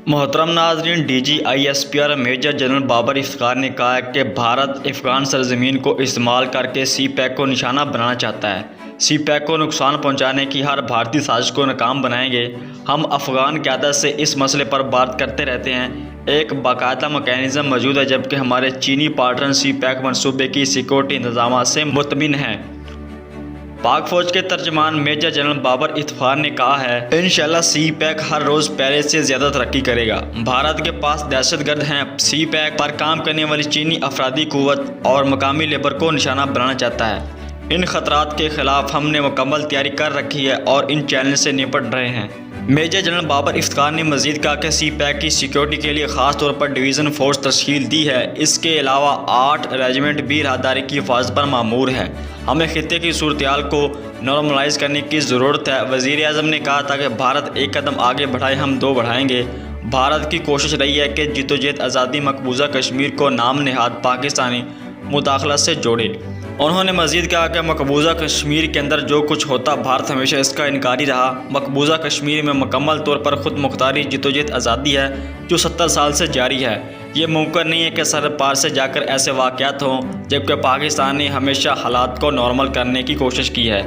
मोहतरम नाज़रीन, DGISPR major general Babar Iftikhar ने कहा है कि भारत अफ़गान सरज़मीन को इस्तेमाल करके CPEC को निशाना बनाना चाहता है। CPEC को नुकसान पहुंचाने की हर भारतीय साजिश को नाकाम बनाएंगे। हम अफ़गान क़यादत से इस मसले पर बात करते रहते हैं। एक बाकायदा मैकेनिज़्म मौजूद है, जबकि हमारे चीनी पार्टनर CPEC मनसूबे की सिक्योरिटी इंतजाम से मुतमिन हैं। पाक फ़ौज के तर्जमान मेजर जनरल बाबर इफ्तिखार ने कहा है, इंशाअल्लाह CPEC हर रोज़ पहले से ज़्यादा तरक्की करेगा। भारत के पास दहशतगर्द हैं। CPEC पर काम करने वाली चीनी अफरादी कुव्वत और मकामी लेबर को निशाना बनाना चाहता है। इन खतरात के ख़िलाफ़ हमने मुकम्मल तैयारी कर रखी है और इन चैलेंज से निपट रहे हैं। मेजर जनरल बाबर इफ्तिखार ने मज़ीद कहा कि CPEC की सिक्योरिटी के लिए ख़ास तौर पर डिवीज़न फ़ोर्स तश्कील दी है। इसके अलावा 8 रेजिमेंट भी राहदारी की हिफाजत पर मामूर है। हमें खित्ते की सूरत-ए-हाल को नॉर्मलाइज़ करने की ज़रूरत है। वज़ीर-ए-आज़म ने कहा था कि भारत एक कदम आगे बढ़ाए, हम 2 बढ़ाएंगे। भारत की कोशिश रही है कि जद्दोजहद आज़ादी मकबूजा कश्मीर को नाम नहाद पाकिस्तानी मुदाखलत से जोड़े। उन्होंने मज़ीद कहा कि मकबूजा कश्मीर के अंदर जो कुछ होता, भारत हमेशा इसका इनकारी रहा। मकबूजा कश्मीर में मुकम्मल तौर पर खुद मुख्तारी जद्दोजहद आज़ादी है जो 70 साल से जारी है। ये मुमकिन नहीं है कि सरहद पार से जाकर ऐसे वाक़यात हों, जबकि पाकिस्तान ने हमेशा हालात को नॉर्मल करने की कोशिश की है।